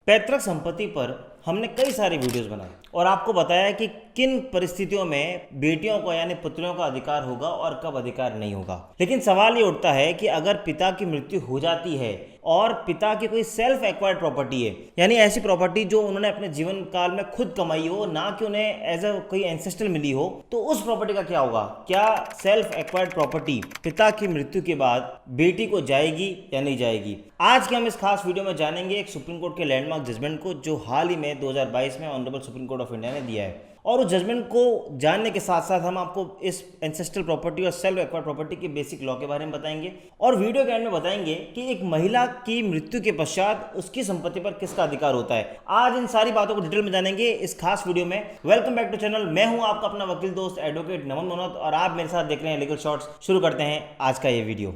पैतृक संपत्ति पर हमने कई सारे वीडियोस बनाए और आपको बताया कि किन परिस्थितियों में बेटियों को यानी पुत्रियों का अधिकार होगा और कब अधिकार नहीं होगा। लेकिन सवाल ये उठता है कि अगर पिता की मृत्यु हो जाती है और पिता की कोई सेल्फ एक्वायर्ड प्रॉपर्टी है, यानी ऐसी प्रॉपर्टी जो उन्होंने अपने जीवन काल में खुद कमाई हो, ना कि उन्हें एज अ कोई एंसेस्ट्रल मिली हो, तो उस प्रॉपर्टी का क्या होगा? क्या सेल्फ एक्वायर्ड प्रॉपर्टी पिता की मृत्यु के बाद बेटी को जाएगी या नहीं जाएगी? आज के हम इस खास वीडियो में जानेंगे एक सुप्रीम कोर्ट के लैंडमार्क जजमेंट को जो हाल ही में 2022 में honourable supreme court of India ने दिया है। और उस जजमेंट को जानने के साथ साथ हम आपको इस एंसेस्ट्रल प्रॉपर्टी और सेल्फ एक्वायर्ड प्रॉपर्टी के बेसिक लॉ के बारे में बताएंगे और वीडियो के एंड में बताएंगे कि एक महिला की मृत्यु के पश्चात उसकी संपत्ति पर किसका अधिकार होता है। आज इन सारी बातों को डिटेल में जानेंगे इस खास वीडियो में। Welcome back to channel. मैं हूं आपका अपना वकील दोस्त एडवोकेट नमन मनोत और आप मेरे साथ देख रहे हैं लीगल शॉर्ट्स। शुरू करते हैं आज का ये video.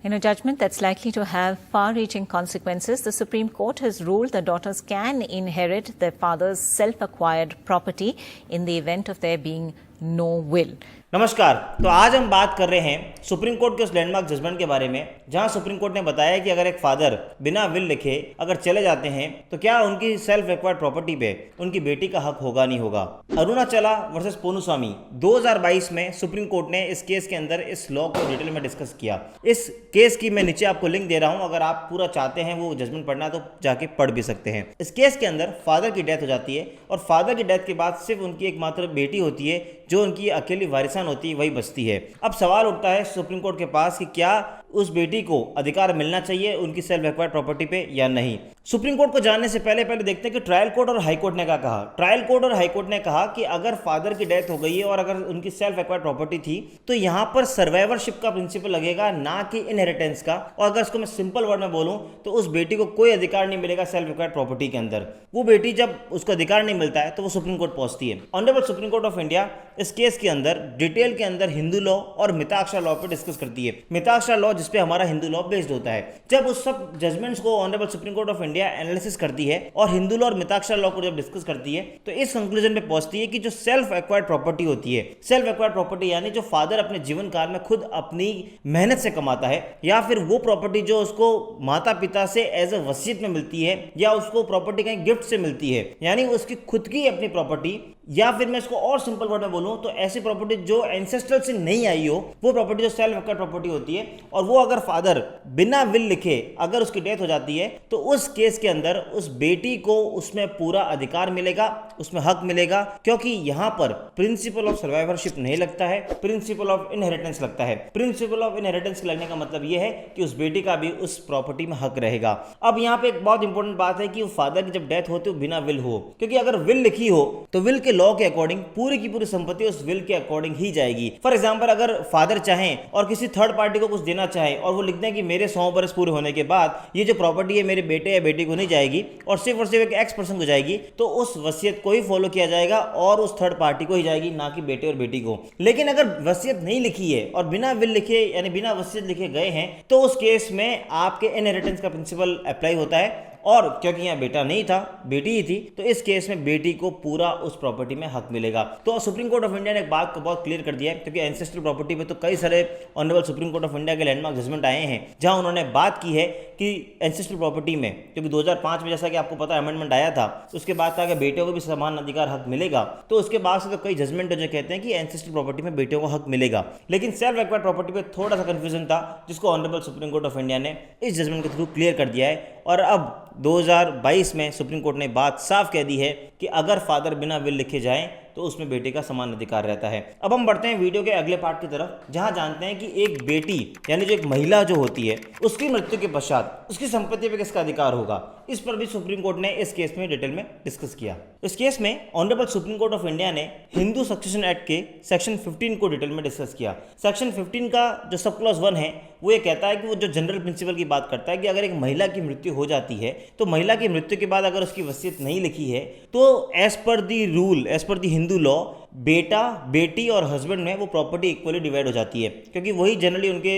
In a judgment that's likely to have far-reaching consequences, the Supreme Court has ruled that daughters can inherit their father's self-acquired property in the event of there being no will. नमस्कार। तो आज हम बात कर रहे हैं supreme court के उस लैंडमार्क जजमेंट के बारे में जहां सुप्रीम कोर्ट ने बताया कि अगर एक फादर बिना विल लिखे अगर चले जाते हैं तो क्या उनकी सेल्फ एक्वायर्ड प्रॉपर्टी पे उनकी बेटी का हक होगा नहीं होगा। अरुणाचला वर्सेस पोनुस्वामी 2022 में सुप्रीम कोर्ट ने इस केस के अंदर इस लॉ को डिटेल में डिस्कस किया। इस केस की मैं नीचे आपको लिंक दे रहा हूं, अगर आप पूरा चाहते हैं वो जजमेंट पढ़ना तो जाके पढ़ भी सकते हैं। इस केस के अंदर फादर की डेथ हो जाती है और फादर की डेथ के बाद सिर्फ उनकी एकमात्र बेटी होती है जो उनकी अकेली वारिसान होती है, वही बचती है। अब सवाल उठता है सुप्रीम कोर्ट के पास कि क्या उस बेटी को अधिकार मिलना चाहिए उनकी सेल्फ एक्वायर्ड प्रॉपर्टी पे या नहीं। सुप्रीम कोर्ट को जानने से पहले देखते हैं कि ट्रायल कोर्ट और हाई कोर्ट ने क्या कहा। ट्रायल कोर्ट और हाई कोर्ट ने कहा कि अगर फादर की डेथ हो गई है और अगर उनकी सेल्फ एक्वायर्ड प्रॉपर्टी थी तो यहां पर सर्वाइवरशिप का प्रिंसिपल लगेगा, ना कि इनहेरिटेंस का। और अगर इसको मैं सिंपल वर्ड में बोलूं तो उस बेटी को कोई अधिकार नहीं मिलेगा सेल्फ एक्वायर्ड प्रॉपर्टी के अंदर। वो बेटी जब उसको अधिकार नहीं मिलता है तो वो सुप्रीम कोर्ट पहुंचती है। Honourable supreme court of India इस केस के अंदर डिटेल के अंदर हिंदू लॉ और मिताक्षरा लॉ पर डिस्कस करती है। मिताक्षरा लॉ जिसपे हमारा हिंदू लॉ बेस्ड होता है। जब उस सब जजमेंट्स को honourable supreme court of India analysis करती है और हिंदू लॉ और मिताक्षरा लॉ को जब डिस्कस करती है तो इस कंक्लूजन पे पहुंचती है कि जो सेल्फ एक्वायर्ड प्रॉपर्टी होती है, सेल्फ एक्वायर्ड प्रॉपर्टी यानी जो फादर अपने जीवन काल में खुद अपनी मेहनत से कमाता है, या फिर वो प्रॉपर्टी जो उसको माता पिता से एज अ वसीयत में मिलती है या उसको प्रॉपर्टी कहीं गिफ्ट से मिलती है, यानी उसकी खुद की अपनी प्रॉपर्टी, या फिर मैं इसको और सिंपल वर्ड में बोलूं तो ऐसी प्रॉपर्टी जो एंसेस्ट्रल से नहीं आई हो, वो प्रॉपर्टी जो सेल्फ एक्वायर्ड प्रॉपर्टी होती है। और वो अगर फादर बिना विल लिखे अगर उसकी डेथ हो जाती है तो उस केस के अंदर उस बेटी को उसमें पूरा अधिकार मिलेगा, उसमें हक मिलेगा, क्योंकि यहां पर प्रिंसिपल ऑफ सर्वाइवरशिप नहीं लगता है, प्रिंसिपल ऑफ इनहेरिटेंस लगता है। प्रिंसिपल ऑफ इनहेरिटेंस लगने का मतलब यह है कि उस बेटी का भी उस प्रॉपर्टी में हक रहेगा। अब यहां पे एक बहुत इंपॉर्टेंट बात है कि फादर की जब डेथ होती है बिना विल हो, क्योंकि अगर विल लिखी हो तो विल के लॉ के अकॉर्डिंग पूरी की पूरी संपत्ति उस विल के अकॉर्डिंग ही जाएगी। फॉर एग्जांपल अगर फादर चाहें और किसी थर्ड पार्टी को कुछ देना चाहे और वो लिख दें कि मेरे 100 बरस पूरे होने के बाद ये जो प्रॉपर्टी है मेरे बेटे या बेटी को नहीं जाएगी और सिर्फ एक एक्स पर्सन को जाएगी, तो उस वसीयत को ही फॉलो किया जाएगा और उस थर्ड पार्टी को ही जाएगी, ना कि बेटे और बेटी को। लेकिन अगर वसीयत नहीं लिखी है और बिना विल लिखे यानी बिना वसीयत लिखे गए हैं तो उस केस में आपके इनहेरिटेंस का प्रिंसिपल अप्लाई होता है। और क्योंकि यहाँ बेटा नहीं था, बेटी ही थी, तो इस केस में बेटी को पूरा उस प्रॉपर्टी में हक मिलेगा। तो सुप्रीम कोर्ट ऑफ इंडिया ने एक बात को बहुत क्लियर कर दिया है, क्योंकि एंसेस्ट्रल प्रॉपर्टी पे तो कई सारे honourable supreme court of India के लैंडमार्क जजमेंट आए हैं जहां उन्होंने बात की है कि एंसेस्ट्रल प्रॉपर्टी में, क्योंकि 2005 में जैसा कि आपको पता अमेंडमेंट आया था, उसके बाद था कि बेटियों को भी समान अधिकार हक मिलेगा। तो उसके बाद से तो कई जजमेंट जो कहते हैं कि एंसेस्ट्रल प्रॉपर्टी में बेटियों को हक मिलेगा। लेकिन सेल्फ एक्वायर्ड प्रॉपर्टी पे थोड़ा सा कंफ्यूजन था, जिसको honourable supreme court of India ने इस जजमेंट के थ्रू क्लियर कर दिया है। और अब 2022 में सुप्रीम कोर्ट ने बात साफ कह दी है कि अगर फादर बिना विल लिखे जाएं तो उसमें बेटे का समान अधिकार रहता है। अब हम बढ़ते हैं वीडियो के अगले पार्ट की तरफ, जहां जानते हैं कि एक बेटी यानी जो एक महिला जो होती है उसकी मृत्यु के पश्चात उसकी संपत्ति पर किसका अधिकार होगा। इस पर भी सुप्रीम कोर्ट ने इस केस में डिटेल में डिस्कस किया। इस केस में honourable supreme court of India ने हिंदू सक्सेशन एक्ट के सेक्शन 15 को डिटेल में डिस्कस किया। सेक्शन 15 का जो सब क्लॉज 1 है वो ये कहता है कि वो जो जनरल प्रिंसिपल की बात करता है कि अगर एक महिला की मृत्यु हो जाती है तो महिला की मृत्यु के बाद अगर उसकी वसीयत नहीं लिखी है तो एज पर दी रूल, एज पर दी हिंदू लॉ, बेटा बेटी और हस्बैंड में वो प्रॉपर्टी इक्वली डिवाइड हो जाती है, क्योंकि वही जनरली उनके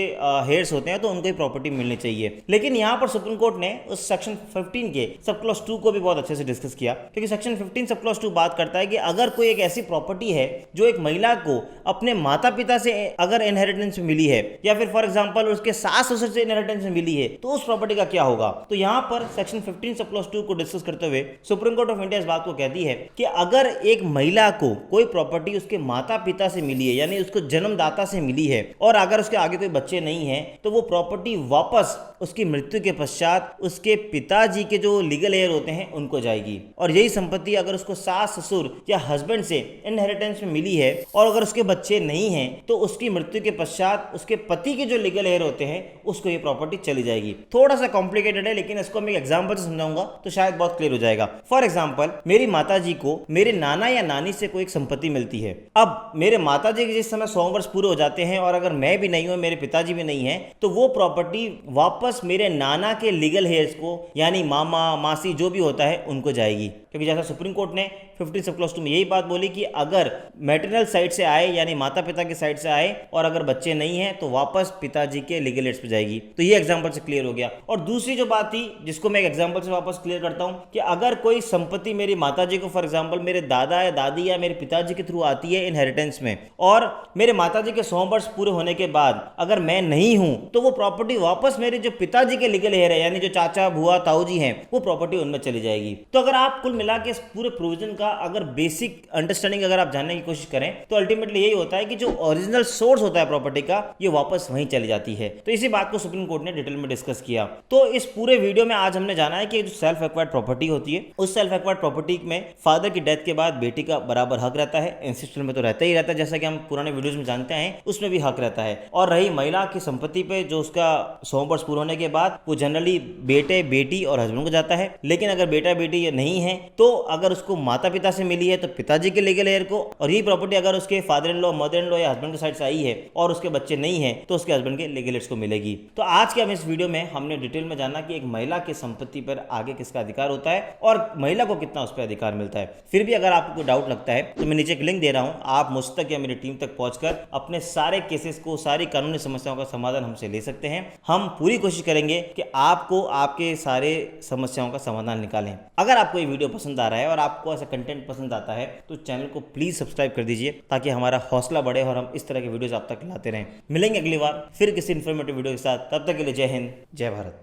हेयर्स होते हैं, तो उनको ही प्रॉपर्टी मिलनी चाहिए। लेकिन यहाँ पर सुप्रीम कोर्ट ने उस सेक्शन 15 के सब क्लॉज 2 को भी बहुत अच्छे से डिस्कस किया, क्योंकि सेक्शन 15 सब क्लॉज 2 बात करता है कि अगर कोई एक ऐसी प्रॉपर्टी है जो एक महिला को अपने माता पिता से अगर इनहेरिटेंस में मिली है, या फिर फॉर एग्जाम्पल उसके सास ससुर से इनहेरिटेंस में मिली है, तो उस प्रॉपर्टी का क्या होगा। तो यहाँ पर सेक्शन 15 सब क्लॉज 2 को डिस्कस करते हुए सुप्रीम कोर्ट ऑफ इंडिया इस बात को कहती है कि अगर एक महिला को कोई प्रॉपर्टी उसके माता पिता से मिली है, यानी उसको जन्मदाता से मिली है, और अगर उसके आगे कोई बच्चे नहीं हैं, तो वो प्रॉपर्टी वापस उसकी मृत्यु के पश्चात उसके पिताजी के जो लीगल हेयर होते हैं उनको जाएगी। और यही संपत्ति अगर उसको सास ससुर या हस्बैंड से इनहेरिटेंस में मिली है और अगर उसके बच्चे नहीं हैं, तो उसकी मृत्यु के पश्चात उसके पति के जो लीगल हेयर होते हैं उसको ये प्रॉपर्टी चली जाएगी। थोड़ा सा कॉम्प्लिकेटेड है, लेकिन इसको मैं एग्जाम्पल से समझाऊंगा तो शायद बहुत क्लियर हो जाएगा। फॉर एग्जाम्पल, मेरी माता जी को मेरे नाना या नानी से कोई एक संपत्ति मिलती है। अब मेरे माता जी के जिस समय 100 वर्ष पूरे हो जाते हैं और अगर मैं भी नहीं हूं, मेरे पिताजी भी नहीं है, तो वो प्रॉपर्टी वापस मेरे नाना के लीगल हेयर्स को, यानी मामा मासी जो भी होता है उनको जाएगी। क्योंकि जैसा सुप्रीम कोर्ट ने 15 सब क्लॉज 2 में यही बात बोली कि अगर मैटरनल साइड से आए, यानी माता पिता की साइड से आए, और अगर बच्चे नहीं हैं, तो वापस पिताजी के लीगल हेयर्स पे जाएगी। तो ये एग्जांपल से क्लियर हो गया। और दूसरी जो बात थी, जिसको मैं एक एग्जांपल से वापस क्लियर करता हूं, कि अगर कोई संपत्ति मेरी माता जी को फॉर एग्जाम्पल मेरे दादा या दादी या मेरे पिताजी के थ्रू आती है इनहेरिटेंस में, और मेरे माता जी के 100 वर्ष पूरे होने के बाद अगर मैं नहीं हूं, तो वो प्रॉपर्टी वापस मेरे जो पिताजी के लीगल हेयर है, यानी जो चाचा बुआ ताऊ जी हैं, वो प्रॉपर्टी उनमें चली जाएगी। तो अगर आप कुल मिला के इस पूरे प्रोविजन का अगर बेसिक अंडरस्टैंडिंग अगर आप जानने की कोशिश करें, तो अल्टीमेटली यही होता है कि जो ओरिजिनल सोर्स होता है प्रॉपर्टी का, ये वापस वहीं चली जाती है। तो इसी बात को सुप्रीम कोर्ट ने डिटेल में डिस्कस किया। तो इस पूरे वीडियो में आज हमने जाना है कि जो सेल्फ एक्वायर्ड प्रॉपर्टी होती है, उस सेल्फ एक्वायर्ड प्रॉपर्टी में फादर की डेथ के बाद बेटी का बराबर हक रहता है। इंस्टीट्यूशन में तो रहता ही रहता है, जैसा कि हम पुराने वीडियोज में जानते हैं, उसमें भी हक रहता है। और रही महिला की संपत्ति पे, जो उसका 100 वर्ष पूरे होने के बाद वो जनरली बेटे बेटी और हस्बैंड को जाता है। लेकिन अगर बेटा बेटी नहीं है, तो अगर उसको माता पिता से मिली है तो पिताजी के लीगल हेयर को, और ये प्रॉपर्टी अगर उसके father in law, mother in law या हस्बैंड की साइड से आई है और उसके बच्चे नहीं है, तो उसके हस्बैंड के लीगल हेयर्स को मिलेगी। तो आज के हम इस वीडियो में हमने डिटेल में जाना कि एक महिला की संपत्ति पर आगे किसका अधिकार होता है और महिला को कितना उस पर अधिकार मिलता है। फिर भी अगर आपको कोई डाउट लगता है तो मैं नीचे एक लिंक दे रहा हूं, आप मुझ तक या मेरी टीम तक पहुंचकर अपने सारे केसेस को, सारी कानूनी समस्याओं का समाधान हमसे ले सकते हैं। हम पूरी कोशिश करेंगे कि आपको आपके सारे समस्याओं का समाधान निकालें। अगर आपको ये वीडियो पसंद आ रहा है और आपको ऐसा कंटेंट पसंद आता है, तो चैनल को प्लीज सब्सक्राइब कर दीजिए, ताकि हमारा हौसला बढ़े और हम इस तरह के वीडियोस आप तक लाते रहें। मिलेंगे अगली बार फिर किसी इन्फॉर्मेटिव वीडियो के साथ, तब तक के लिए जय हिंद, जय भारत।